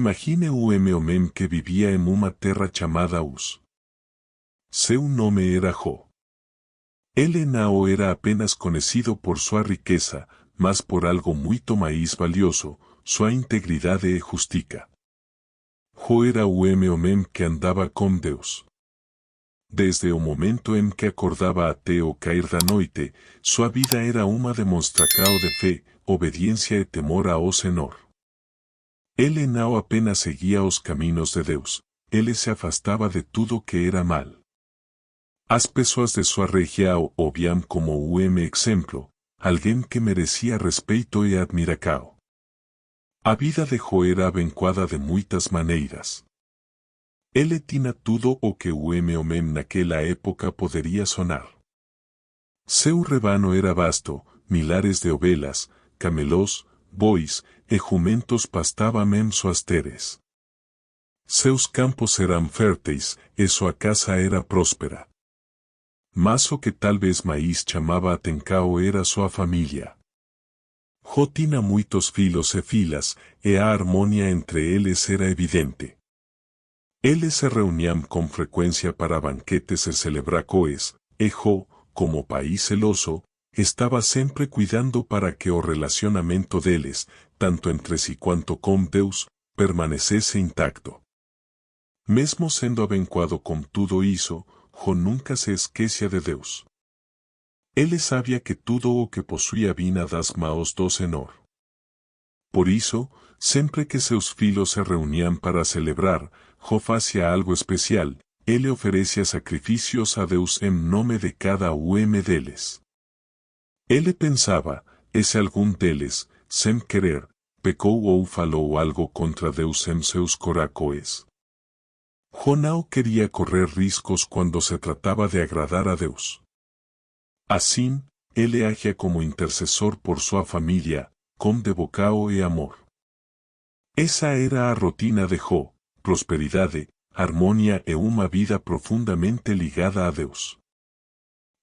Imagine homem que vivia em uma terra chamada Uz. Seu nome era Jo. Ele não era apenas conhecido por sua riqueza, mas por algo muito mais valioso, sua integridade e justiça. Jo era o homem que andava com Deus. Desde o momento em que acordava até o cair da noite, sua vida era uma demonstração de fé, obediência e temor ao Senhor. Ele não apenas seguia os caminhos de Deus, ele se afastava de tudo que era mal. As pessoas de sua região o viam como um exemplo, alguém que merecia respeito e admiração. A vida de Jo era abençoada de muitas maneiras. Ele tinha tudo o que o homem naquela época poderia sonar. Seu rebanho era vasto, milhares de ovelhas, camelos, bois e jumentos pastavam em suas terras. Seus campos eram férteis e sua casa era próspera. Mas o que talvez mais chamava a atenção era sua família. Jo tinha muitos filhos e filhas, e a harmonia entre eles era evidente. Eles se reuniam com frequência para banquetes e celebrações, e Jo, como pai celoso, estava sempre cuidando para que o relacionamento deles, tanto entre si quanto com Deus, permanecesse intacto. Mesmo sendo abençoado com tudo isso, Jo nunca se esquecia de Deus. Ele sabia que tudo o que possuía vinha das mãos do Senhor. Por isso, sempre que seus filhos se reuniam para celebrar, Jo fazia algo especial, ele oferecia sacrifícios a Deus em nome de cada deles. Ele pensava, e se algum deles, sem querer, pecou ou falou algo contra Deus em seus corações. Jo não queria correr riscos quando se tratava de agradar a Deus. Assim, ele agia como intercessor por sua família, com devoção e amor. Essa era a rotina de Jo, prosperidade, harmonia e uma vida profundamente ligada a Deus.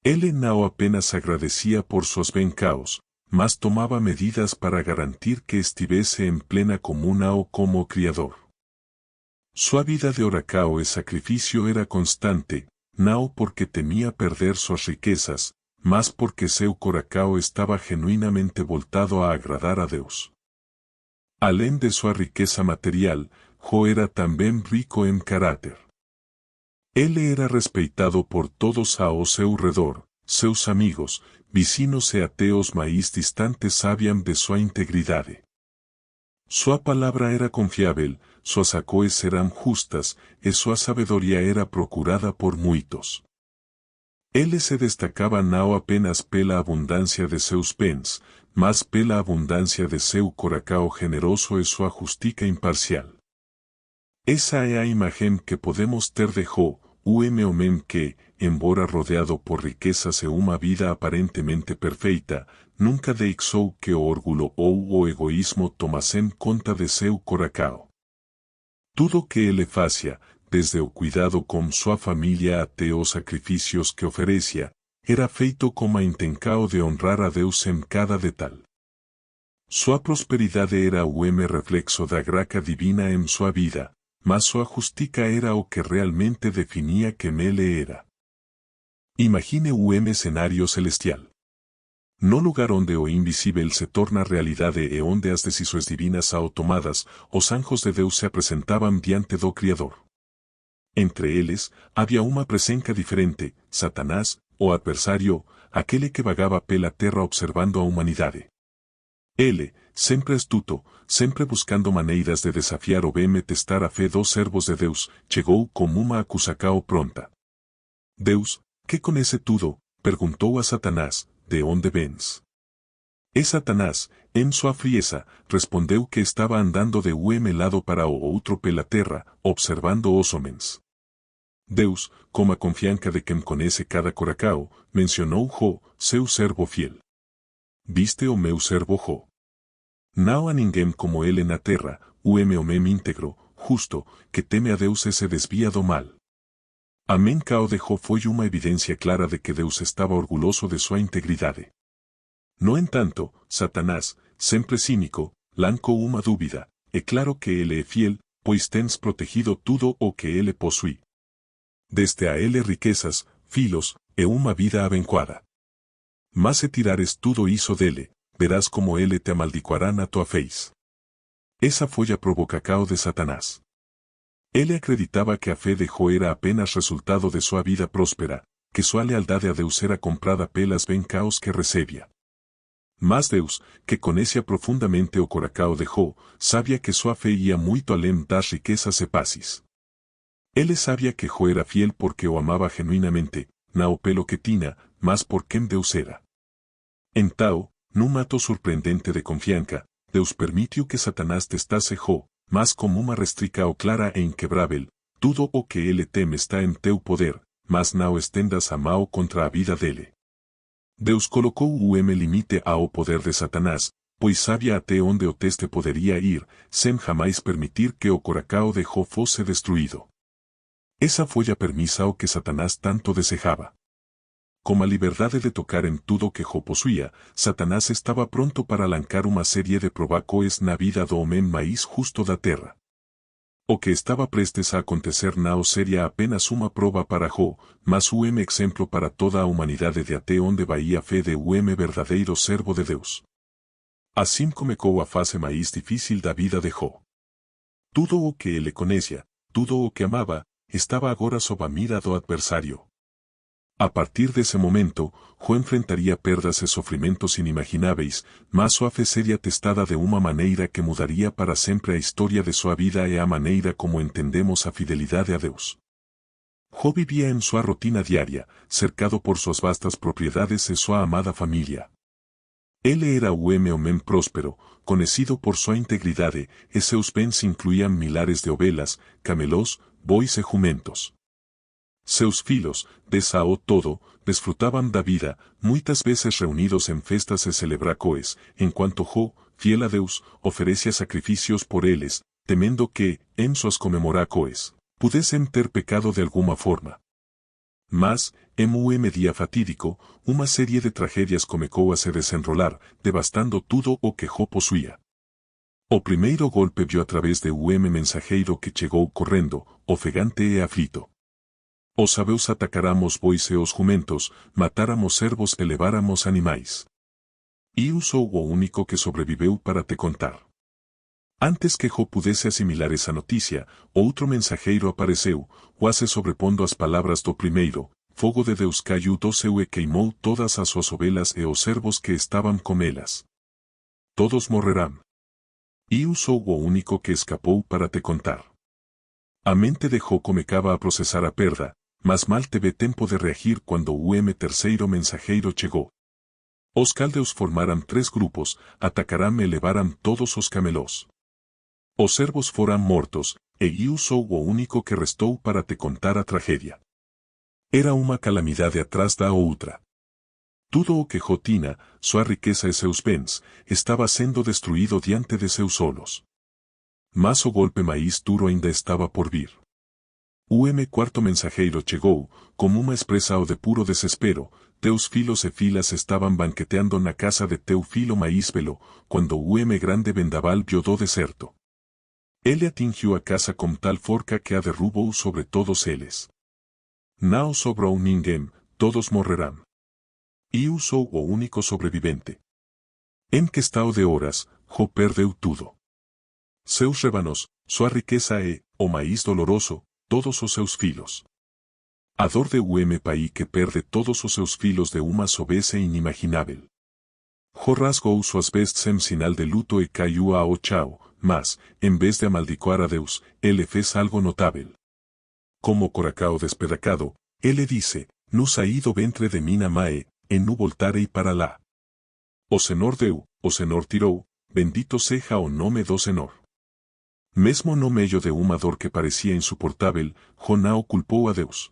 Ele não apenas agradecia por suas bênçãos, mas tomava medidas para garantir que estivesse em plena comunhão com o Criador. Sua vida de oração e sacrifício era constante, não porque temia perder suas riquezas, mas porque seu coração estava genuinamente voltado a agradar a Deus. Além de sua riqueza material, Jo era também rico em caráter. Ele era respeitado por todos ao seu redor, seus amigos, vizinhos e ateus mais distantes sabiam de sua integridade. Sua palavra era confiável, suas ações eram justas, e sua sabedoria era procurada por muitos. Ele se destacava não apenas pela abundância de seus bens, mas pela abundância de seu coração generoso e sua justiça imparcial. Essa é a imagem que podemos ter de Jo, o homem que, embora rodeado por riquezas e uma vida aparentemente perfeita, nunca deixou que o orgulho ou o egoísmo tomassem conta de seu coração. Tudo o que ele fazia, desde o cuidado com sua família até os sacrifícios que oferecia, era feito com a intenção de honrar a Deus em cada detalhe. Sua prosperidade era o reflexo da graça divina em sua vida, mas sua justiça era o que realmente definia quem ele era. Imagine um cenário celestial. No lugar onde o invisível se torna realidade e onde as decisões divinas são tomadas, os anjos de Deus se apresentavam diante do Criador. Entre eles, havia uma presença diferente, Satanás, o adversário, aquele que vagava pela terra observando a humanidade. Ele, sempre astuto, sempre buscando maneiras de desafiar ou testar a fé dos servos de Deus, chegou com uma acusação pronta. Deus, que conhece tudo, perguntou a Satanás, de onde vens? E Satanás, em sua frieza, respondeu que estava andando de um lado para o outro pela terra, observando os homens. Deus, com a confiança de quem conhece cada coração, mencionou Jo, seu servo fiel. Viste o meu servo Jo? Não há ninguém como ele na terra, o homem íntegro, justo, que teme a Deus e se desvia do mal. A menção de Jo foi uma evidência clara de que Deus estava orgulhoso de sua integridade. No entanto, Satanás, sempre cínico, lançou uma dúvida, é claro que ele é fiel, pois tens protegido tudo o que ele possui. Deste a ele riquezas, filos, e uma vida abençoada. Mas se tirares tudo isso dele, verás como ele te amaldiçoará na tua face. Essa foi a provocação de Satanás. Ele acreditava que a fé de Jó era apenas resultado de sua vida próspera, que sua lealdade a Deus era comprada pelas bencaos que recebia. Mas Deus, que conhecia profundamente o coração de Jó, sabia que sua fé ia muito além das riquezas e pazes. Ele sabia que Jó era fiel porque o amava genuinamente, não pelo que tinha, mas por quem Deus era. Então, num ato surpreendente de confiança, Deus permitiu que Satanás testasse Jó, mas como uma restrição clara e inquebrável, tudo o que ele teme está em teu poder, mas não estendas a mão contra a vida dele. Deus colocou limite ao poder de Satanás, pois sabia até onde o teste poderia ir, sem jamais permitir que o coração de Jó fosse destruído. Essa foi a permissão que Satanás tanto desejava. Com a liberdade de tocar em tudo que Jó possuía, Satanás estava pronto para lançar uma série de provações na vida do homem mais justo da terra. O que estava prestes a acontecer não seria apenas uma prova para Jó, mas exemplo para toda a humanidade de até onde vai a fé de verdadeiro servo de Deus. Assim começou a fase mais difícil da vida de Jó. Tudo o que ele conhecia, tudo o que amava, estava agora sob a mira do adversário. A partir desse momento, Jó enfrentaria perdas e sofrimentos inimagináveis, mas sua fé seria testada de uma maneira que mudaria para sempre a história de sua vida e a maneira como entendemos a fidelidade a Deus. Jó vivia em sua rotina diária, cercado por suas vastas propriedades e sua amada família. Ele era homem próspero, conhecido por sua integridade, e seus bens incluíam milhares de ovelhas, camelos, bois e jumentos. Seus filhos, desao todo, desfrutaban da vida, muitas vezes reunidos em festas e celebrações, enquanto Jó, fiel a Deus, oferecia sacrifícios por eles, temendo que, em suas comemorações, pudessem ter pecado de alguma forma. Mas, em dia fatídico, uma série de tragédias começou a se desenrolar, devastando tudo o que Jó possuía. O primeiro golpe viu através de mensageiro que chegou correndo, ofegante e aflito. Os sabeus atacáramos bois e os jumentos, matáramos servos e leváramos animais. E sou o único que sobreviveu para te contar. Antes que Jó pudesse assimilar essa notícia, outro mensageiro apareceu, quase sobrepondo as palavras do primeiro, fogo de Deus caiu do céu e queimou todas as suas ovelhas e os servos que estavam com elas. Todos morrerão. E sou o único que escapou para te contar. A mente de Jó começava a processar a perda, mas mal teve tempo de reagir quando o terceiro mensageiro chegou. Os caldeus formaram 3 grupos, atacaram e levaram todos os camelos. Os servos foram mortos, e eu sou o único que restou para te contar a tragédia. Era uma calamidade atrás da outra. Tudo o que Jó tinha, sua riqueza e seus bens, estava sendo destruído diante de seus olhos. Mas o golpe mais duro ainda estava por vir. O quarto mensageiro chegou, como uma expressão de puro desespero, teus filhos e filhas estavam banqueteando na casa de teu filho mais velo, quando o grande vendaval viu do deserto. Ele atingiu a casa com tal forca que a derrubou sobre todos eles. Não sobrou ninguém, todos morrerão. Eu sou o único sobrevivente. Em questão de horas, Jó perdeu tudo. Seus rebanos, sua riqueza e, o mais doloroso, todos os seus filhos. A dor de pai que perde todos os seus filhos de uma sovese inimaginável. Jó rasgou suas vestes em sinal de luto e caiu ao chão, mas, em vez de amaldiçoar a Deus, ele fez algo notável. Como coração despedacado, ele disse, "No saí do ventre de minha mãe, e no voltarei para lá. O Senhor deu, o Senhor tirou, bendito seja o nome do Senhor." Mesmo no meio de uma dor que parecia insuportável, Jó não culpou a Deus.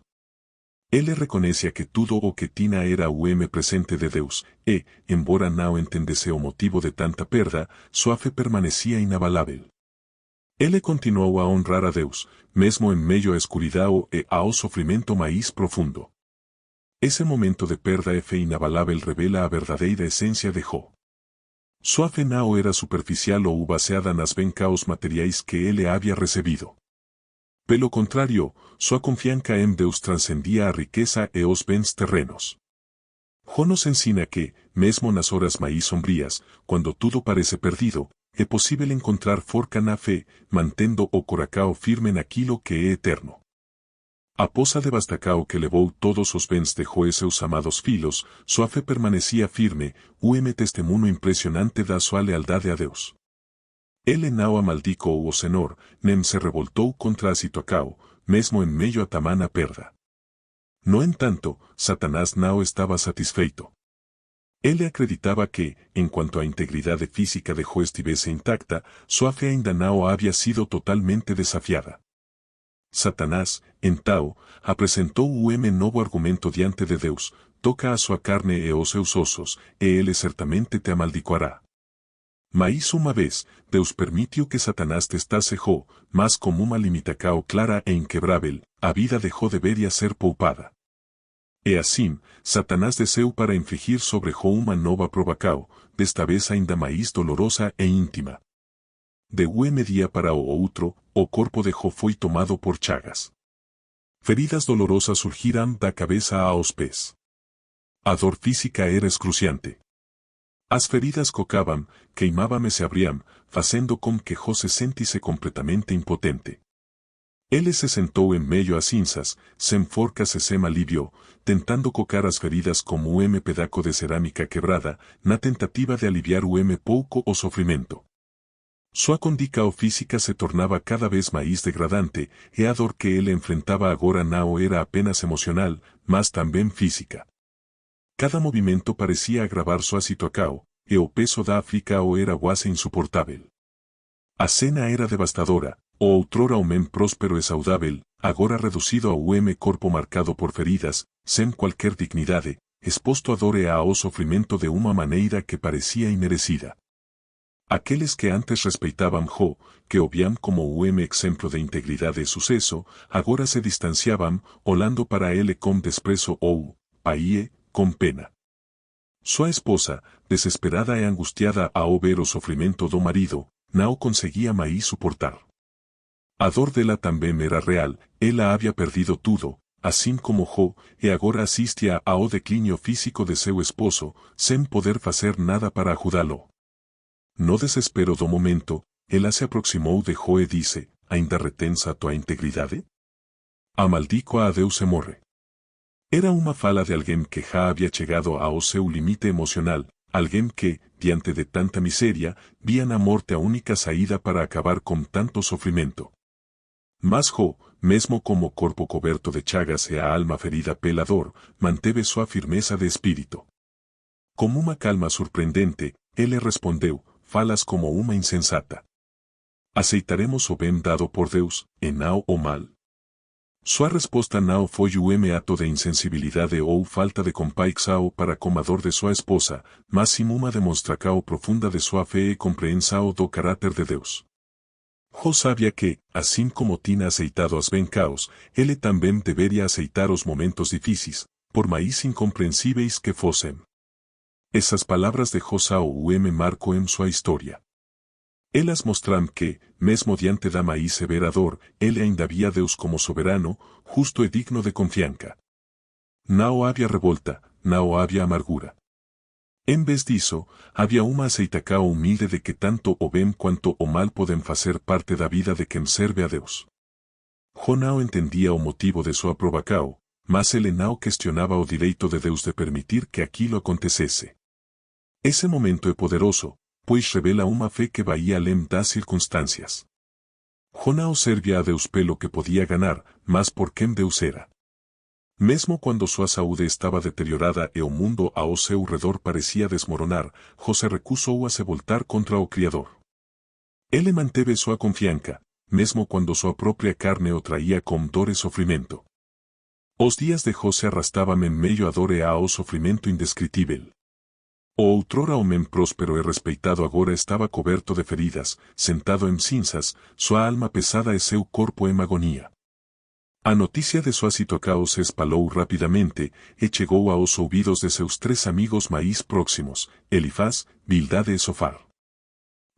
Ele reconhecia que tudo o que tinha era o presente de Deus, e, embora não entendesse o motivo de tanta perda, sua fé permanecia inabalável. Ele continuou a honrar a Deus, mesmo em meio à escuridão e ao sofrimento mais profundo. Esse momento de perda e fé inabalável revela a verdadeira essência de Jó. Sua fe não era superficial ou baseada nas bencaos materiais que ele havia recebido. Pelo contrário, sua confiança em Deus transcendia a riqueza e os bens terrenos. Jó nos ensina que, mesmo nas horas mais sombrias, quando tudo parece perdido, é possível encontrar força na fé, mantendo o coração firme naquilo que é eterno. Após a devastação que levou todos os bens de Jó e seus amados filhos, sua fé permanecia firme, testemunho impressionante da sua lealdade a Deus. Ele não amaldicou o Senhor, nem se revoltou contra a situação, mesmo em meio a tamanha perda. No entanto, Satanás não estava satisfeito. Ele acreditava que, enquanto a integridade física de Jó estivesse intacta, sua fé ainda não havia sido totalmente desafiada. Satanás, então, apresentou novo argumento diante de Deus: toca a sua carne e os seus ossos, e ele certamente te amaldiçoará. Mas uma vez, Deus permitiu que Satanás testasse Jó, mas como uma limitação clara e inquebrável, a vida de Jó deveria ser poupada. E assim, Satanás desceu para infligir sobre Jó uma nova provação, desta vez ainda mais dolorosa e íntima. De um dia para o outro, o corpo de Jó foi tomado por chagas. Feridas dolorosas surgiram da cabeça aos pés. A dor física era excruciante. As feridas cocavam, queimavam e se abriam, fazendo com que Jó se sentisse completamente impotente. Ele se sentou em meio a cinzas, sem forcas e sem alívio, tentando cocar as feridas como pedaço de cerâmica quebrada, na tentativa de aliviar pouco o sofrimento. Sua condição física se tornava cada vez mais degradante, e a dor que ele enfrentava agora não era apenas emocional, mas também física. Cada movimento parecia agravar sua situação, e o peso da África o era quase insuportável. A cena era devastadora. O outrora homem próspero e saudável, agora reduzido ao corpo marcado por feridas, sem qualquer dignidade, exposto à dor e ao sofrimento de uma maneira que parecia imerecida. Aqueles que antes respeitavam Jó, que o viam como o exemplo de integridade e sucesso, agora se distanciavam, olhando para ele com desprezo ou, paie, com pena. Sua esposa, desesperada e angustiada ao ver o sofrimento do marido, não conseguia mais suportar. A dor dela também era real, ela havia perdido tudo, assim como Jó, e agora assistia ao declínio físico de seu esposo, sem poder fazer nada para ajudá-lo. No desespero do momento, ela se aproximou de Jó e disse: ainda retens a tua integridade? Amaldico a Deus e morre. Era uma fala de alguém que já havia chegado ao seu limite emocional, alguém que, diante de tanta miséria, via na morte a única saída para acabar com tanto sofrimento. Mas Jó, mesmo como corpo coberto de chagas e a alma ferida pela dor, manteve sua firmeza de espírito. Com uma calma surpreendente, ele respondeu: falas como uma insensata. Aceitaremos o bem dado por Deus, e não o mal. Sua resposta não foi ato de insensibilidade ou falta de compaixão para com a dor de sua esposa, mas sim uma demonstração profunda de sua fé e compreensão do caráter de Deus. Jó sabia que, assim como tinha aceitado as bencaos, ele também deveria aceitar os momentos difíceis, por mais incompreensíveis que fossem. Essas palavras de Jó são marco em sua história. Elas mostram que, mesmo diante da mais severa dor, ele ainda via Deus como soberano, justo e digno de confiança. Não havia revolta, não havia amargura. Em vez disso, havia uma aceitação humilde de que tanto o bem quanto o mal podem fazer parte da vida de quem serve a Deus. Jó não entendia o motivo de sua provação, mas ele não questionava o direito de Deus de permitir que aquilo acontecesse. Esse momento é poderoso, pois revela uma fé que vai além das circunstâncias. Jó não servia a Deus pelo que podia ganhar, mas por quem Deus era. Mesmo quando sua saúde estava deteriorada e o mundo ao seu redor parecia desmoronar, Jó se recusou a se voltar contra o Criador. Ele manteve sua confiança, mesmo quando sua própria carne o traía com dor e sofrimento. Os dias de Jó se arrastavam em meio a dor e ao sofrimento indescritível. O outrora homem próspero e respeitado agora estava coberto de feridas, sentado em cinzas, sua alma pesada e seu corpo em agonia. A noticia de sua situação se espalhou rapidamente, e chegou aos ouvidos de seus 3 amigos mais próximos, Elifaz, Bildade e Sofar.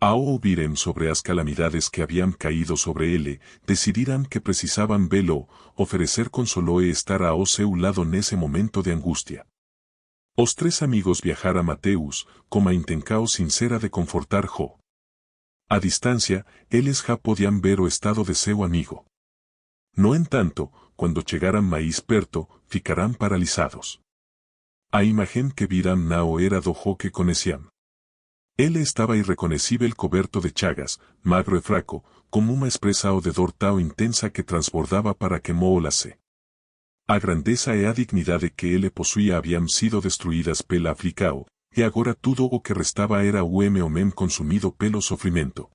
Ao ouvirem sobre as calamidades que haviam caído sobre ele, decidiram que precisavam vê-lo, oferecer consolo e estar ao seu lado nesse momento de angústia. Os 3 amigos viajaram a Mateus, com a intenção sincera de confortar Jó. A distância, eles já podiam ver o estado de seu amigo. No entanto, quando chegaram mais perto, ficaram paralisados. A imagem que viram não era do Jó que conheciam. Ele estava irreconhecível, coberto de chagas, magro e fraco, com uma expressão de dor tão intensa que transbordava para que moolasse. A grandeza e a dignidade que ele possuía haviam sido destruídas pela aflicao, e agora tudo o que restava era o homem consumido pelo sofrimento.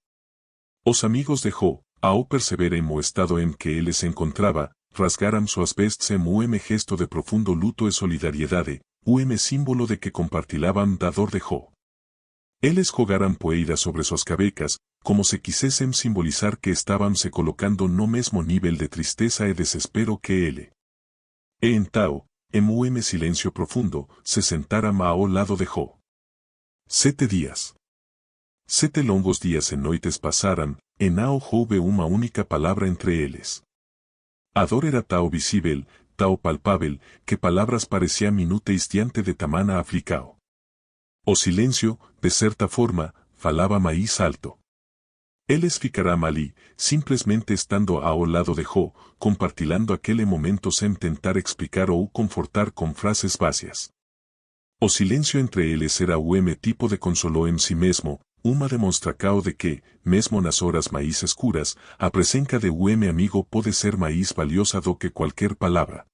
Os amigos de Jó, ao perceberem o estado em que ele se encontrava, rasgaram suas vestes em um gesto de profundo luto e solidariedade, um símbolo de que compartilhavam da dor de Jó. Eles jogaram poeira sobre suas cabecas, como se quisessem simbolizar que estavam se colocando no mesmo nível de tristeza e desespero que ele. E então, em um silêncio profundo, se sentaram ao lado de Jó. 7 dias. 7 longos dias e noites passaram, e não houve uma única palavra entre eles. A dor era tão visível, tão palpável, que palavras pareciam inúteis diante de tamanha aflicao. O silêncio, de certa forma, falava mais alto. Eles ficaram ali, simplesmente estando ao lado de Jó, compartilhando aquele momento sem tentar explicar ou confortar com frases vazias. O silêncio entre eles era um tipo de consolo em si mesmo, uma demonstração de que, mesmo nas horas mais escuras, a presença de um amigo pode ser mais valiosa do que qualquer palavra.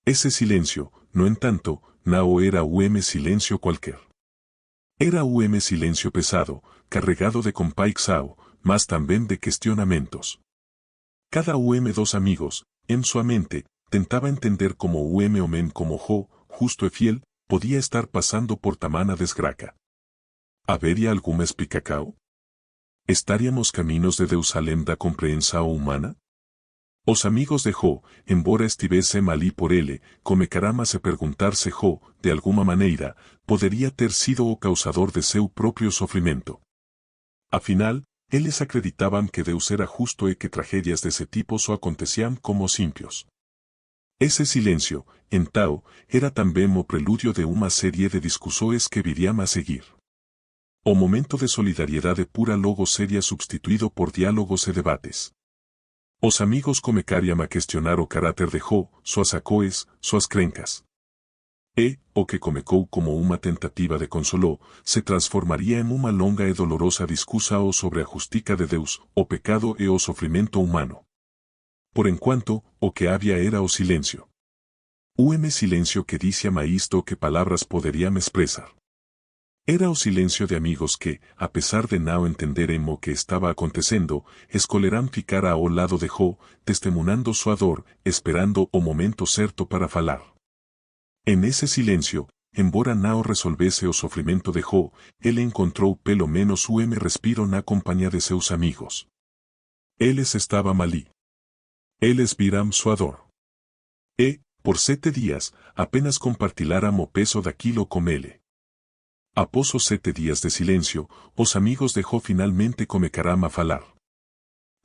Esse silêncio, no entanto, não era um silêncio qualquer. Era um silêncio pesado, carregado de compaixão, mas também de questionamentos. Cada dos amigos, em sua mente, tentava entender como homem como Jó, justo e fiel, podia estar passando por tamanha desgraça. Haveria alguma explicação? Estaríamos caminhos de Deus além da compreensão humana? Os amigos de Jó, embora estivessem ali por ele, começaram a se perguntar se Jó, de alguma maneira, poderia ter sido o causador de seu próprio sofrimento. Afinal, eles acreditavam que Deus era justo e que tragédias desse tipo só aconteciam como ímpios. Esse silêncio, então, era também o prelúdio de uma série de discussões que viriam a seguir. O momento de solidariedade pura logo seria substituído por diálogos e debates. Os amigos começariam a questionar o caráter de Jó, suas acoes, suas crencas. E, o que comecou como uma tentativa de consolo, se transformaria em uma longa e dolorosa discussão sobre a justiça de Deus, o pecado e o sofrimento humano. Por enquanto, o que havia era o silêncio. Um silêncio que dizia mais do que palavras poderiam expressar. Era o silêncio de amigos que, apesar de não entenderem o que estava acontecendo, escolheram ficar ao lado de Jó, testemunhando sua dor, esperando o momento certo para falar. En esse silêncio, embora não resolvesse o sofrimento de Jó, ele encontrou pelo menos um respiro na companhia de seus amigos. Eles estavam ali. Eles viram sua dor. E, por 7 dias, apenas compartilharam o peso daquilo com ele. Após os 7 dias de silêncio, os amigos de Jó finalmente começaram a falar.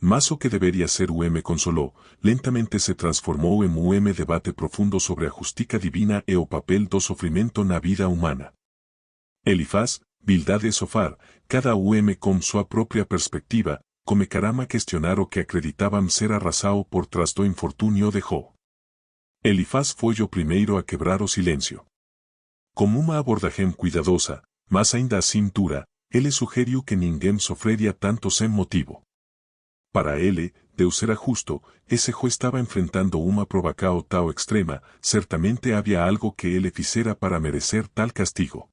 Mas o que deveria ser um consolo, lentamente se transformou em um debate profundo sobre a justiça divina e o papel do sofrimento na vida humana. Elifaz, Bildade e Sofar, cada com sua própria perspectiva, começaram a questionar o que acreditavam ser a razão por trás do infortúnio de Jó. Elifaz foi o primeiro a quebrar o silêncio. Com uma abordagem cuidadosa, mas ainda assim dura, ele sugeriu que ninguém sofreria tanto sem motivo. Para ele, Deus era justo, esse Jó estava enfrentando uma provação tão extrema, certamente havia algo que ele fizera para merecer tal castigo.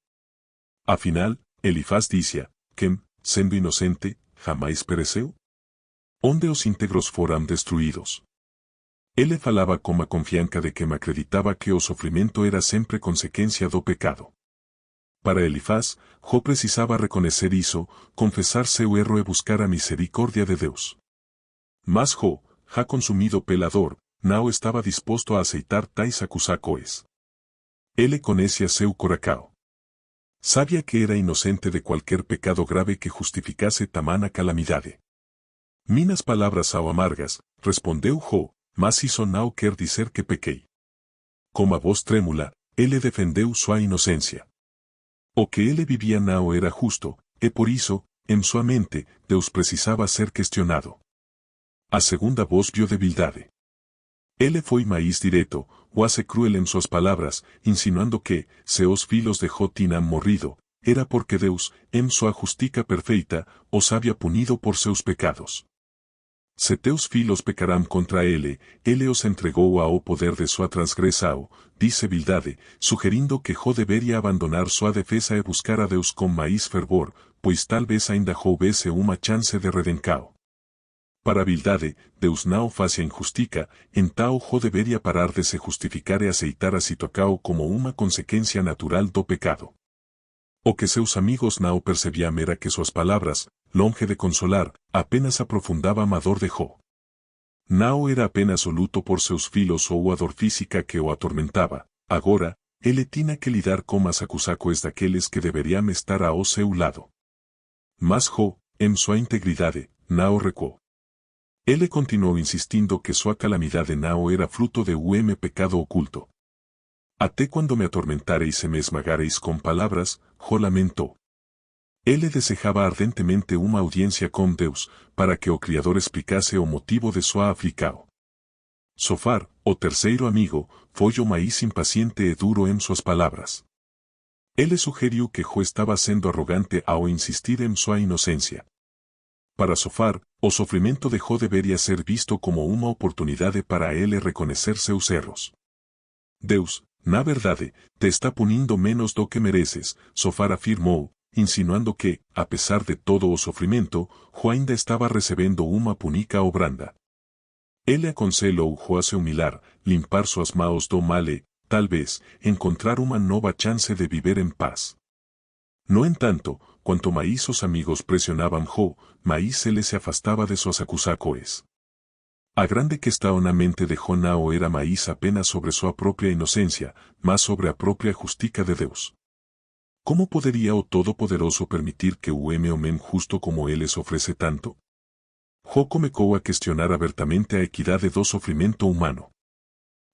Afinal, Elifaz dizia, que, sendo inocente, jamais pereceu? Onde os íntegros foram destruídos? Ele falava com a confiança de quem acreditava que o sofrimento era sempre consequência do pecado. Para Elifaz, Jó precisava reconhecer isso, confessar seu erro e buscar a misericórdia de Deus. Mas Jó, já consumido pela dor, Nao estaba dispuesto a aceitar tais acusacoes. Ele conhecia seu coração. Sabia que era inocente de qualquer pecado grave que justificase tamana calamidade. Minas palavras ao amargas, respondeu Jo, mas isso não quer dizer que pequei. Com a voz trêmula, ele defendeu sua inocência. O que ele vivia não era justo, e por isso, em sua mente, Deus precisava ser questionado. A segunda voz vio debilidade. Ele foi mais direto, quase cruel em suas palavras, insinuando que, se os filhos de Jo tinham morrido, era porque Deus, em sua justiça perfeita, os havia punido por seus pecados. Se teus filhos pecarão contra ele os entregou ao poder de sua transgressão, disse Bildade, sugerindo que Jo deveria abandonar sua defesa e buscar a Deus com mais fervor, pois talvez ainda houvesse uma chance de redenção. Para Bildade, Deus não fazia injustiça, então Jo deveria parar de se justificar e aceitar a situação como uma consequência natural do pecado. O que seus amigos não percebiam era que suas palavras, longe de consolar, apenas aprofundavam a dor de Jo. Não era apenas o luto por seus filhos ou a dor física que o atormentava, agora, ele tinha que lidar com as acusações daqueles que deveriam estar ao seu lado. Mas Jo, em sua integridade, não recuou. Ele continuou insistindo que sua calamidade não era fruto de um pecado oculto. Até quando me atormentareis e me esmagareis com palavras, Jo lamentou. Ele desejava ardentemente uma audiência com Deus, para que o Criador explicasse o motivo de sua aflicção. Sofar, o terceiro amigo, foi o mais impaciente e duro em suas palavras. Ele sugeriu que Jo estava sendo arrogante ao insistir em sua inocência. Para Sofar, o sofrimento de Jo deveria ser visto como uma oportunidade para ele reconhecer seus erros. Deus, na verdade, te está punindo menos do que mereces, Sofar afirmou, insinuando que, a pesar de todo o sofrimento, Jo ainda estava recebendo uma púnica obranda. Ele aconselhou Jo a se humilhar, limpar suas mãos do mal e, talvez, encontrar uma nova chance de viver em paz. No entanto, quanto mais os amigos pressionavam Jo, mais ele se afastava de suas acusações. A grande questão na mente de Jo não era mais apenas sobre sua própria inocência, mas sobre a própria justiça de Deus. Como poderia o Todo-Poderoso permitir que um homem justo como ele sofresse tanto? Jo começou a questionar abertamente a equidade do sofrimento humano.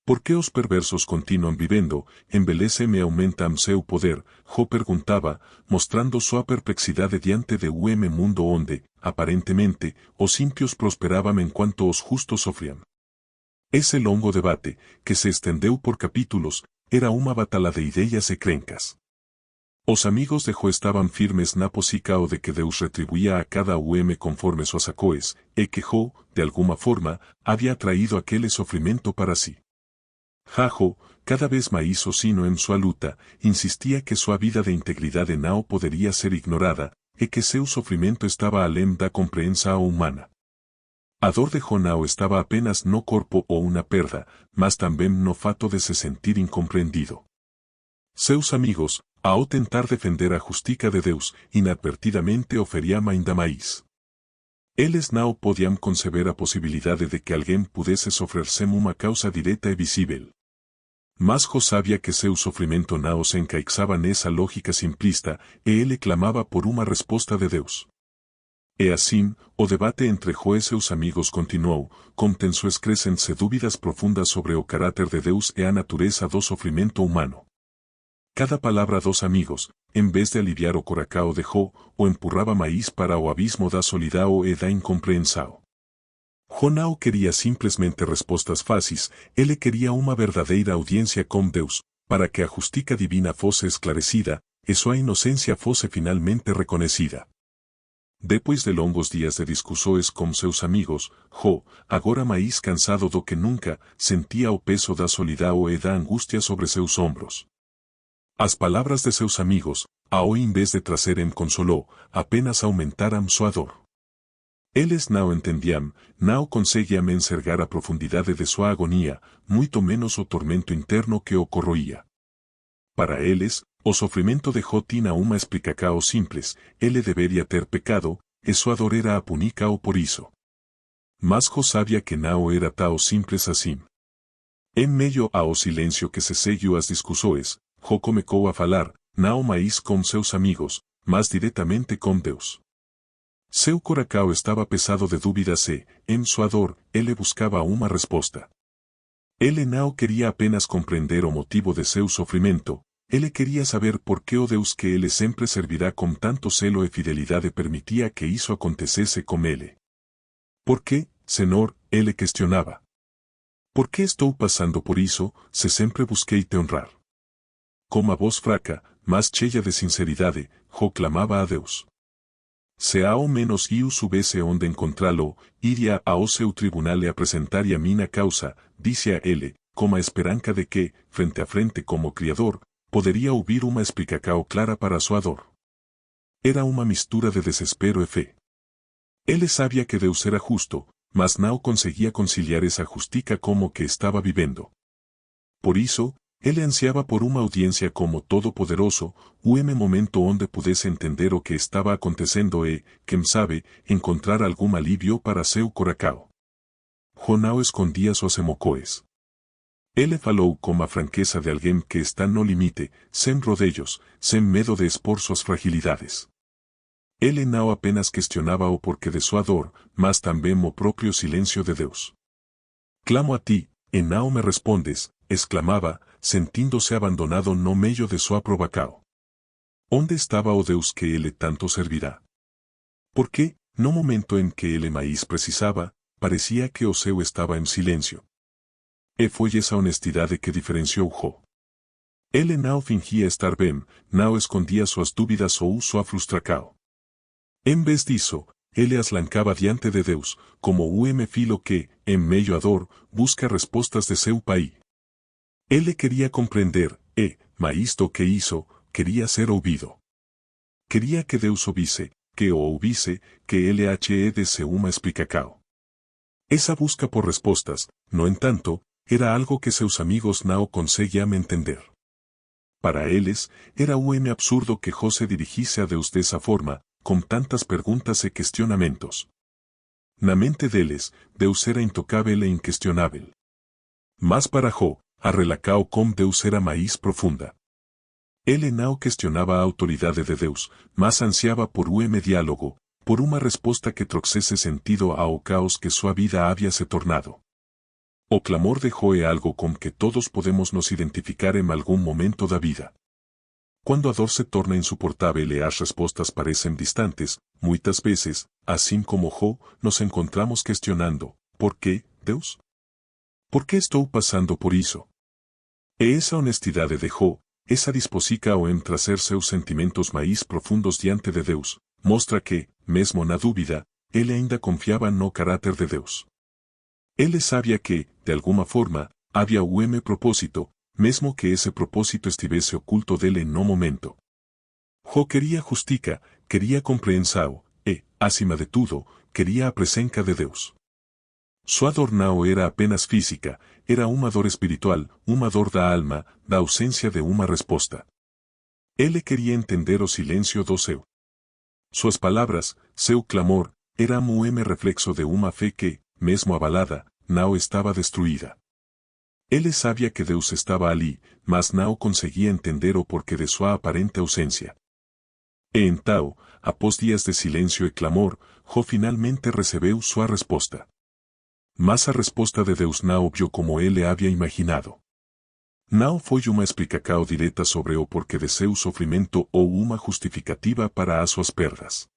Por que os perversos continuam vivendo, envelhecem e aumentam seu poder? Jo perguntava, mostrando sua perplexidade diante de um mundo onde, aparentemente, os ímpios prosperavam enquanto os justos sofriam. Esse longo debate, que se estendeu por capítulos, era uma batalha de ideias e crencas. Os amigos de Jo estavam firmes na posição de que Deus retribuía a cada conforme suas ações, e que Jo, de alguma forma, havia traído aquele sofrimento para si. Jo, cada vez mais sozinho em sua luta, insistia que sua vida de integridade não poderia ser ignorada, e que seu sofrimento estava além da compreensão humana. A dor de Jo não estava apenas no corpo ou na perda, mas também no fato de se sentir incompreendido. Seus amigos, ao tentar defender a justiça de Deus, inadvertidamente o feriam ainda mais. Eles não podiam conceber a possibilidade de que alguém pudesse sofrer sem uma causa direta e visível. Mas Jo sabia que seu sofrimento não se encaixava nessa lógica simplista, e ele clamava por uma resposta de Deus. E assim, o debate entre Jo e seus amigos continuou, com tensões crescentes e dúvidas profundas sobre o caráter de Deus e a natureza do sofrimento humano. Cada palavra dos amigos, em vez de aliviar o coração de Jo, o empurrava mais para o abismo da solidão e da incompreensão. Jo não queria simplesmente respostas fáceis, ele queria uma verdadeira audiência com Deus, para que a justiça divina fosse esclarecida, e sua inocência fosse finalmente reconhecida. Depois de longos dias de discussões com seus amigos, Jo, agora mais cansado do que nunca, sentia o peso da solidão e da angústia sobre seus ombros. As palavras de seus amigos, ao invés de trazerem consolo, apenas aumentaram sua dor. Eles não entendiam, não conseguiam enxergar a profundidade de sua agonia, muito menos o tormento interno que o corroía. Para eles, o sofrimento de Jo tinha uma explicação simples, ele deveria ter pecado, e sua dor era a púnica ou por isso. Mas Jo sabia que não era tão simples assim. En meio ao silêncio que se seguiu às discussões, Jó começou a falar, não mais com seus amigos, mas diretamente com Deus. Seu coração estava pesado de dúvidas e, em sua dor, ele buscava uma resposta. Ele não queria apenas compreender o motivo de seu sofrimento, ele queria saber por que o Deus que ele sempre servirá com tanto zelo e fidelidade permitia que isso acontecesse com ele. Por que, Senhor, ele questionava. Por que estou passando por isso, se sempre busquei te honrar? Com a voz fraca, mas cheia de sinceridade, Jó clamava a Deus. Se ao menos eu soubesse onde encontrá-lo, iria ao seu tribunal e apresentaria minha causa, disse a ele, com a esperança de que, frente a frente como Criador, poderia ouvir uma explicação clara para sua dor. Era uma mistura de desespero e fé. Ele sabia que Deus era justo, mas não conseguia conciliar essa justiça com o que estava vivendo. Por isso, ele ansiava por uma audiência como Todo-Poderoso, momento onde pudesse entender o que estava acontecendo e, quem sabe, encontrar algum alívio para seu coração. Jó não escondia suas emoções. Ele falou com a franqueza de alguém que está no limite, sem rodeios, sem medo de expor suas fragilidades. Ele não apenas questionava o porquê de sua dor, mas também o próprio silêncio de Deus. Clamo a ti, e não me respondes, exclamava, sentindo-se abandonado no meio de sua provação. Onde estava o Deus que ele tanto servirá? Porque, no momento em que ele mais precisava, parecia que o seu estava em silêncio. E foi essa honestidade que diferenciou Jó. Ele não fingia estar bem, não escondia suas dúvidas ou sua frustração. Em vez disso, ele as lançava diante de Deus, como filho que, em meio à dor, busca respostas de seu pai. Ele queria compreender, e, mais do que isso, queria ser ouvido. Queria que Deus ouvisse, que o ouvisse, que ele desse uma explicação. Essa busca por respostas, no entanto, era algo que seus amigos não conseguiam entender. Para eles, era absurdo que Jó se dirigisse a Deus dessa forma, com tantas perguntas e questionamentos. Na mente deles, Deus era intocável e inquestionável. Mas para Jó, a relação com Deus era mais profunda. Ele não questionava a autoridade de Deus, mas ansiava por diálogo, por uma resposta que trouxesse sentido ao caos que sua vida havia se tornado. O clamor de Jó é algo com que todos podemos nos identificar em algum momento da vida. Quando a dor se torna insuportável e as respostas parecem distantes, muitas vezes, assim como Jó, nos encontramos questionando: ¿por quê, Deus? ¿Por que estou passando por isso? E essa honestidade de Jó, essa disposição em trazer seus sentimentos mais profundos diante de Deus, mostra que, mesmo na dúvida, ele ainda confiava no caráter de Deus. Ele sabia que, de alguma forma, havia propósito, mesmo que esse propósito estivesse oculto dele no momento. Jó queria justiça, queria compreensão, e, acima de tudo, queria a presença de Deus. Sua dor não era apenas física, era uma dor espiritual, uma dor da alma, da ausência de uma resposta. Ele queria entender o silêncio do seu. Suas palavras, seu clamor, eram reflexo de uma fé que, mesmo abalada, não estava destruída. Ele sabia que Deus estava ali, mas não conseguia entender o porquê de sua aparente ausência. E então, após dias de silêncio e clamor, Jó finalmente recebeu sua resposta. Mas a resposta de Deus não veio como ele havia imaginado. Não foi uma explicação direta sobre o porquê de seu sofrimento ou uma justificativa para as suas perdas.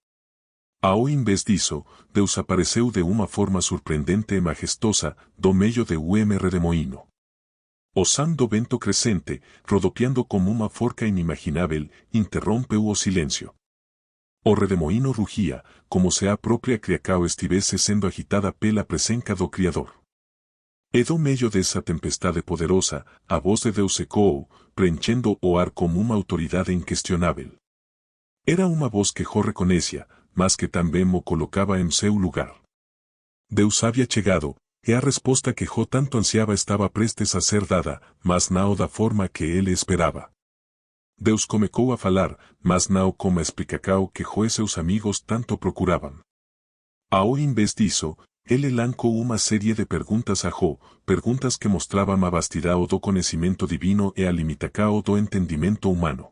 Ao invés disso, Deus apareceu de uma forma surpreendente e majestosa, do meio de redemoinho. Osando vento crescente, rodopiando como uma forca inimaginável, interrompeu o silêncio. O redemoinho rugia, como se a própria criação estivesse sendo agitada pela presença do Criador. E do meio dessa tempestade poderosa, a voz de Deus ecoou, preenchendo o ar como uma autoridade inquestionável. Era uma voz que Jó reconhecia, mas que também o colocava em seu lugar. Deus havia chegado, e a resposta que Jó tanto ansiava estava prestes a ser dada, mas não da forma que ele esperava. Deus começou a falar, mas não com a explicação que Jó e seus amigos tanto procuravam. Ao invés disso, ele lançou uma série de perguntas a Jó, perguntas que mostravam a vastidão do conhecimento divino e a limitação do entendimento humano.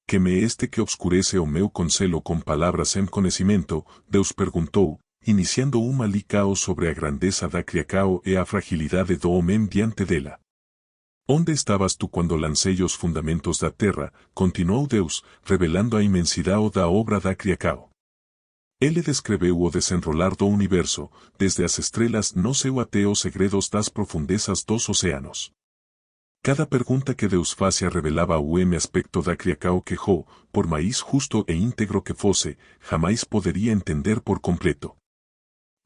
Que me este que obscurece o meu conselho com palavras sem conhecimento, Deus perguntou, iniciando uma licao sobre a grandeza da criação e a fragilidade do homem diante dela. Onde estavas tu quando lancei os fundamentos da terra? Continuou Deus, revelando a imensidade da obra da criação. Ele descreveu o desenrolar do universo, desde as estrelas no seu até os segredos das profundezas dos oceanos. Cada pergunta que Deus fazia revelava o aspecto da criação que Jó, por mais justo e íntegro que fosse, jamais poderia entender por completo.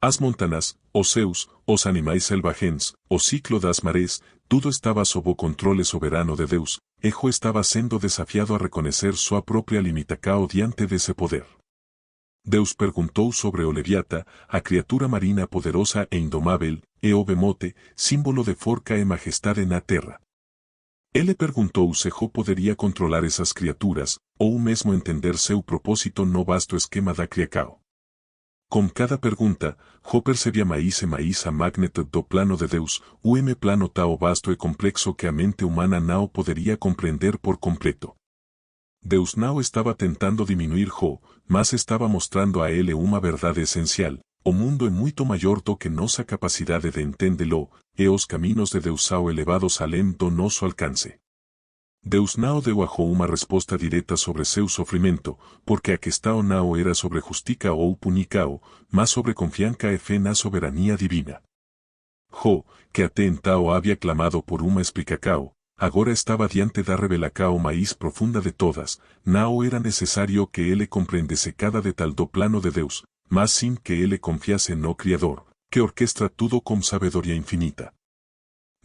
As montanas, os céus, os animais selvagens, o ciclo das marés, tudo estava sob o controle soberano de Deus, e Jó estava sendo desafiado a reconhecer sua própria limitação diante desse poder. Deus perguntou sobre o Leviata, a criatura marina poderosa e indomável, e o Bemote, símbolo de forca e majestade na terra. Ele perguntou se Jó poderia controlar essas criaturas, ou mesmo entender seu propósito no vasto esquema da criação. Com cada pergunta, Jó percebia mais e mais a magnitude do plano de Deus, o plano tão vasto e complexo que a mente humana não poderia compreender por completo. Deus não estava tentando diminuir Jó, mas estava mostrando a ele uma verdade essencial. O mundo é muito maior do que nossa capacidade de entendê-lo, e os caminhos de Deus são elevados além do nosso alcance. Deus não deu a Jó uma resposta direta sobre seu sofrimento, porque a questão não era sobre justiça ou punição, mas sobre confiança e fé na soberania divina. Jó, que até então havia clamado por uma explicação, agora estava diante da revelação mais profunda de todas. Não era necessário que ele compreendesse cada detalhe do plano de Deus, mas sim que ele confiasse no Criador, que orquestra tudo com sabedoria infinita.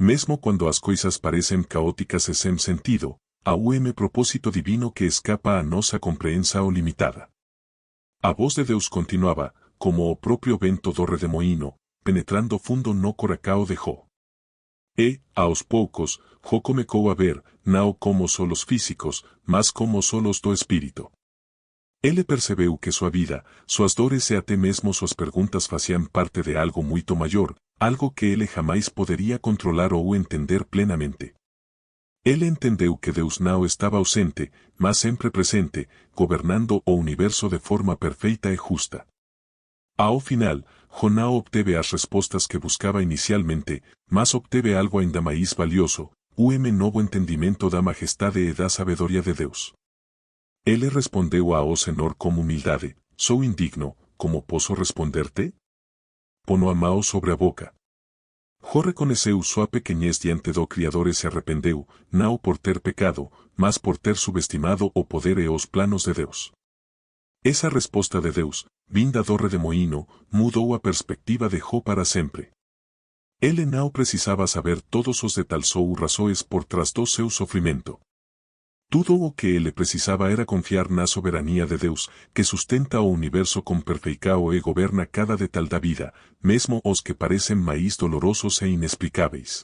Mesmo quando as coisas parecem caóticas e sem sentido, há propósito divino que escapa a nossa compreensão limitada. A voz de Deus continuava, como o próprio vento do redemoinho, penetrando fundo no coração de Jó. E, aos poucos, Jó começou a ver, não como solos físicos, mas como solos do espírito. Ele percebeu que sua vida, suas dores e até mesmo suas perguntas faziam parte de algo muito maior, algo que ele jamais poderia controlar ou entender plenamente. Ele entendeu que Deus não estava ausente, mas sempre presente, governando o universo de forma perfeita e justa. Ao final, Jó não obteve as respostas que buscava inicialmente, mas obteve algo ainda mais valioso, o novo entendimento da majestade e da sabedoria de Deus. Ele respondeu ao Senhor com humildade: sou indigno, como posso responder-te? Pono a mão sobre a boca. Jó reconheceu sua pequenez diante do Criador e se arrependeu, não por ter pecado, mas por ter subestimado o poder e os planos de Deus. Essa resposta de Deus, vinda do redemoinho, mudou a perspectiva de Jó para sempre. Ele não precisava saber todos os detalhes ou razões por trás do seu sofrimento. Tudo o que ele precisava era confiar na soberania de Deus, que sustenta o universo com perfeição e governa cada detalhe da vida, mesmo os que parecem mais dolorosos e inexplicáveis.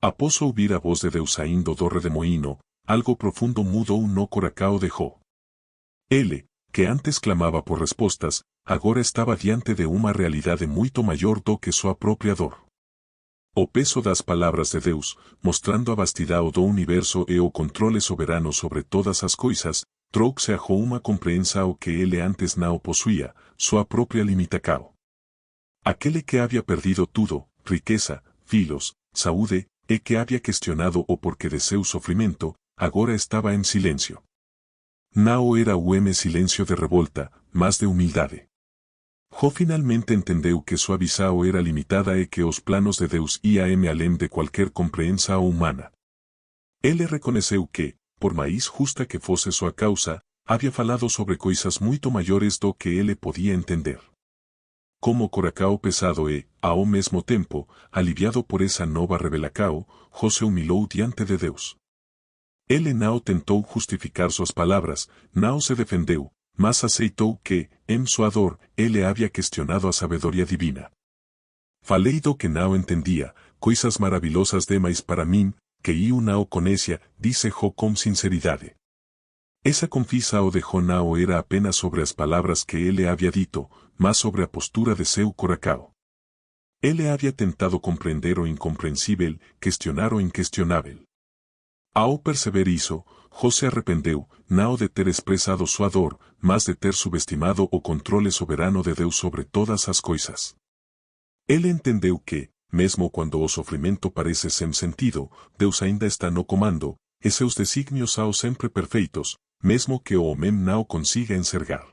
Após ouvir a voz de Deus saindo do redemoinho, algo profundo mudou no coração de Jó. Ele, que antes clamava por respostas, agora estava diante de uma realidade muito maior do que sua própria dor. O peso das palavras de Deus, mostrando a vastidão do universo e o controle soberano sobre todas as coisas, trouxe a Jó uma compreensão que ele antes não possuía, sua própria limitação. Aquele que havia perdido tudo, riqueza, filhos, saúde, e que havia questionado o porquê de seu sofrimento, agora estava em silêncio. Não era o silêncio de revolta, mas de humildade. Jó finalmente entendeu que sua visão era limitada e que os planos de Deus iam além de qualquer compreensão humana. Ele reconheceu que, por mais justa que fosse sua causa, havia falado sobre coisas muito maiores do que ele podia entender. Como coração pesado e, ao mesmo tempo, aliviado por essa nova revelação, Jó se humilhou diante de Deus. Ele não tentou justificar suas palavras, não se defendeu, mas aceitou que, em sua dor, ele havia questionado a sabedoria divina. Falei do que não entendia, coisas maravilhosas demais para mim, que eu não conhecia, disse Jó com sinceridade. Esa confisa o de Nao era apenas sobre as palabras que ele havia dito, mas sobre a postura de seu coração. Ele havia tentado compreender o incompreensível, questionar o inquestionável. Ao perceber isso, Jô se arrependeu, não de ter expressado sua dor, mas de ter subestimado o controle soberano de Deus sobre todas as coisas. Ele entendeu que, mesmo quando o sofrimento parece sem sentido, Deus ainda está no comando, e seus desígnios são sempre perfeitos, mesmo que o homem não consiga enxergar.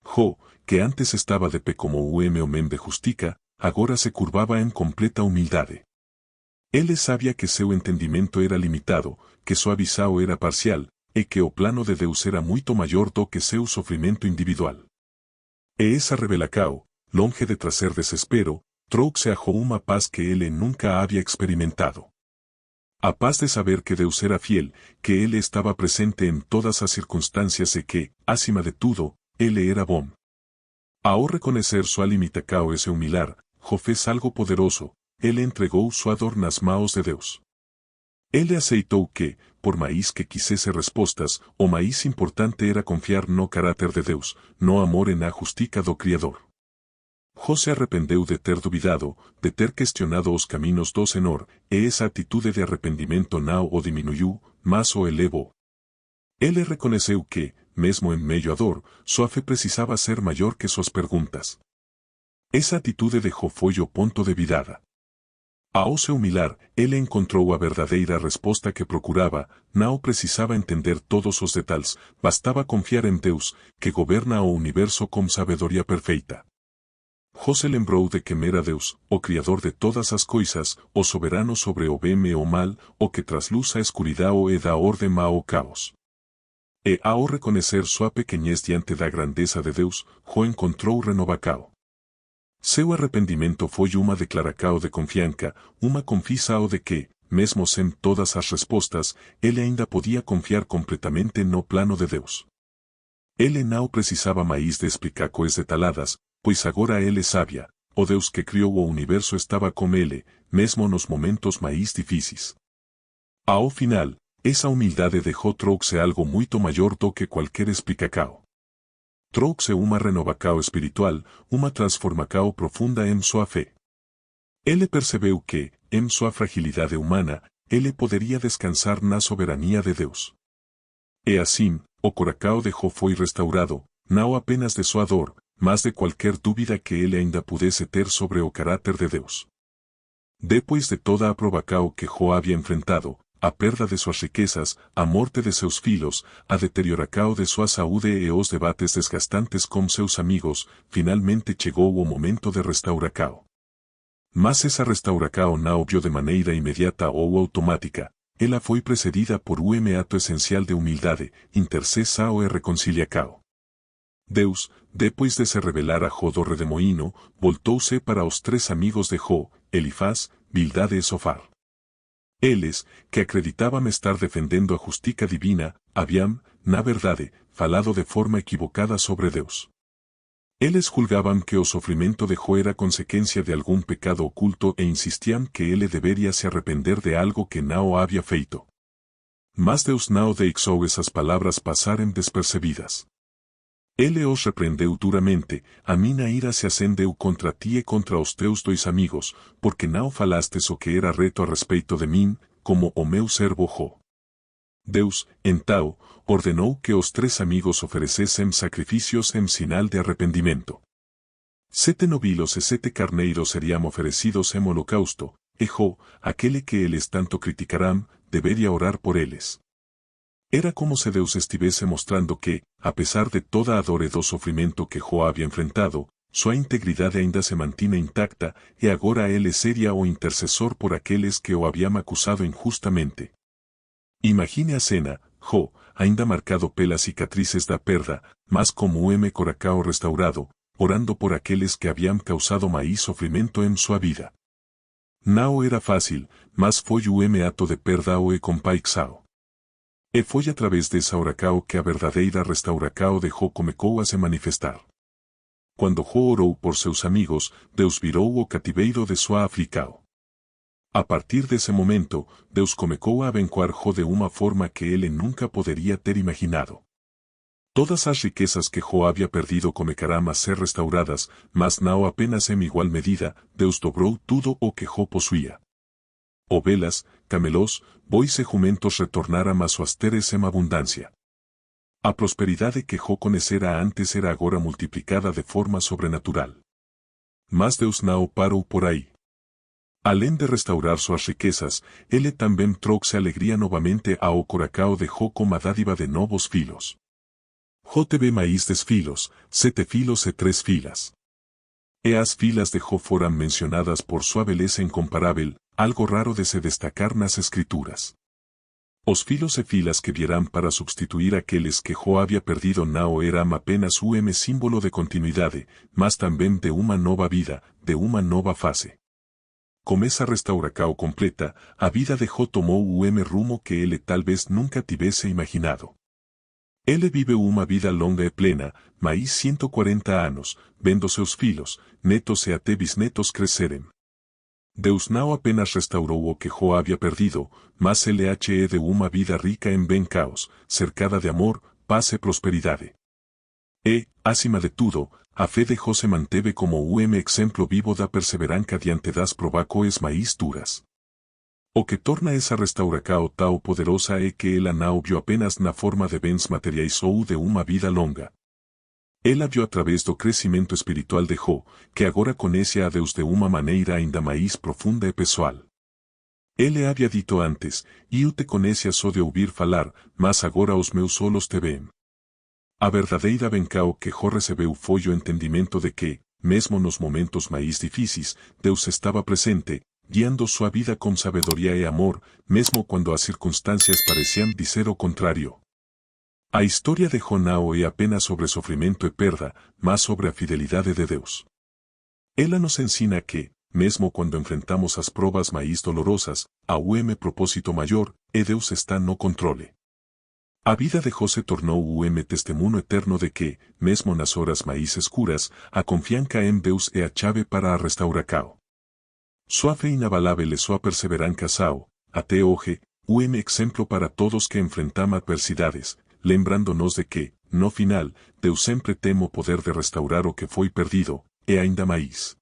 Jô, que antes estava de pé como o homem de justica, agora se curvava em completa humildade. Ele sabia que seu entendimento era limitado, que sua visão era parcial, e que o plano de Deus era muito maior do que seu sofrimento individual. E essa revelação, longe de trazer desespero, trouxe a Jô uma paz que ele nunca havia experimentado. A paz de saber que Deus era fiel, que ele estava presente em todas as circunstâncias e que, acima de tudo, ele era bom. Ao reconhecer sua limitação e se humilhar, Jô fez algo poderoso. Ele entregou sua dor nas mãos de Deus. Ele aceitou que, por mais que quisesse respostas, o mais importante era confiar no caráter de Deus, no amor e na justiça do Criador. Jô se arrependeu de ter duvidado, de ter questionado os caminhos do Senhor, e essa atitude de arrependimento não o diminuiu, mas o elevou. Ele reconheceu que, mesmo em meio à dor, sua fé precisava ser maior que suas perguntas. Essa atitude de Jô foi o ponto de virada. Ao se humilhar, ele encontrou a verdadeira resposta que procurava, não precisava entender todos os detalhes, bastava confiar em Deus, que governa o universo com sabedoria perfeita. Jô se lembrou de que era Deus, o Criador de todas as coisas, o soberano sobre o bem e o mal, o que trasluz a escuridão e dá ordem ao caos. E ao reconhecer sua pequenez diante da grandeza de Deus, Jô encontrou renovação. Seu arrependimento foi uma declaração de confiança, uma confissão de que, mesmo sem todas as respostas, ele ainda podia confiar completamente no plano de Deus. Ele não precisava mais de explicar coisas detalhadas, pois agora ele sabia, o Deus que criou o universo estava com ele, mesmo nos momentos mais difíceis. Ao final, essa humildade de Jô trouxe algo muito maior do que qualquer explicação. Trouxe uma renovação espiritual, uma transformação profunda em sua fé. Ele percebeu que, em sua fragilidade humana, ele poderia descansar na soberania de Deus. E assim, o coração de Jô foi restaurado, não apenas de sua dor, mas de qualquer dúvida que ele ainda pudesse ter sobre o caráter de Deus. Depois de toda a provação que Jô havia enfrentado, a perda de suas riquezas, a morte de seus filhos, a deterioração de sua saúde e os debates desgastantes com seus amigos, finalmente chegou o momento de restauração. Mas essa restauração não veio de maneira imediata ou automática, ela foi precedida por um ato essencial de humildade, intercessão e reconciliação. Deus, depois de se revelar a Jô do redemoinho, voltou-se para os três amigos de Jô, Elifaz, Bildade e Sofar. Eles, que acreditavam estar defendendo a justiça divina, haviam, na verdade, falado de forma equivocada sobre Deus. Eles julgavam que o sofrimento de Jô era consequência de algum pecado oculto e insistiam que ele deveria se arrepender de algo que não havia feito. Mas Deus não deixou essas palavras passarem despercebidas. Ele os repreendeu duramente, a minha ira se acendeu contra ti e contra os teus dois amigos, porque não falastes o que era reto a respeito de mim, como o meu servo Jô. Deus, então, ordenou que os três amigos oferecessem sacrifícios em sinal de arrependimento. 7 novilhos e 7 carneiros seriam oferecidos em holocausto, e Jô, aquele que eles tanto criticarão, deveria orar por eles. Era como se Deus estivesse mostrando que, a pesar de toda a dor e do sofrimento que Jô havia enfrentado, sua integridade ainda se mantinha intacta e agora ele seria o intercessor por aqueles que o haviam acusado injustamente. Imagine a cena, Jô, ainda marcado pelas cicatrices da perda, mas como um coração restaurado, orando por aqueles que haviam causado mais sofrimento em sua vida. Não era fácil, mas foi um ato de perdão e compaixão. E foi através dessa oração que a verdadeira restauração de Jô começou a se manifestar. Quando Jô orou por seus amigos, Deus virou o cativeiro de sua aflição. A partir de ese momento, Deus comecou a abençoar Jo de uma forma que ele nunca poderia ter imaginado. Todas as riquezas que Jo había perdido comecarán a ser restauradas, mas não apenas en igual medida, Deus dobrou tudo o que Jo possuía. Ovelas, camelos, bois e jumentos retornaram a suas teres em abundância. A prosperidade que Jo conhecera antes era agora multiplicada de forma sobrenatural. Mas Deus não parou por aí. Além de restaurar suas riquezas, ele também trouxe alegria novamente ao coração de Jo como a dádiva de novos filhos. Jo teve mais 10 filhos, 7 filhos e 3 filhas. E as filhas de Jo foram mencionadas por sua beleza incomparável, algo raro de se destacar nas escrituras. Os filhos e filhas que vieram para substituir aqueles que Jo havia perdido não eram apenas símbolo de continuidade, mas também de uma nova vida, de uma nova fase. Com essa restauração completa, a vida de Jo tomou rumo que ele talvez nunca tivesse imaginado. Ele vive uma vida longa e plena, mais 140 anos, vendo seus filhos, netos e até bisnetos crescerem. Deus não apenas restaurou o que Jo havia perdido, mas ele he de uma vida rica em bem-caos, cercada de amor, paz e prosperidade. E, acima de tudo, a fé de Jo se manteve como exemplo vivo da perseverança diante das provações mais duras. O que torna essa restauração tão poderosa é que ela não viu apenas na forma de bens materiais ou de uma vida longa. Ela viu através do crescimento espiritual de Jo, que agora conhece a Deus de uma maneira ainda mais profunda e pessoal. Ele havia dito antes, eu te conhecia só de ouvir falar, mas agora os meus olhos te veem. A verdadeira bênção que Jo recebeu foi o entendimento de que, mesmo nos momentos mais difíceis, Deus estava presente, guiando sua vida com sabedoria e amor, mesmo quando as circunstâncias pareciam dizer o contrário. A história de Jo não é apenas sobre sofrimento e perda, mas sobre a fidelidade de Deus. Ela nos ensina que, mesmo quando enfrentamos as provas mais dolorosas, há propósito maior, e Deus está no controle. A vida de Jo se tornou testemunho eterno de que, mesmo nas horas mais escuras, a confiança em Deus é a chave para a restauração. Sua fé inabalável e sua perseverança são, até hoje, exemplo para todos que enfrentam adversidades, lembrando-nos de que, no final, Deus sempre tem o poder de restaurar o que foi perdido, e ainda mais.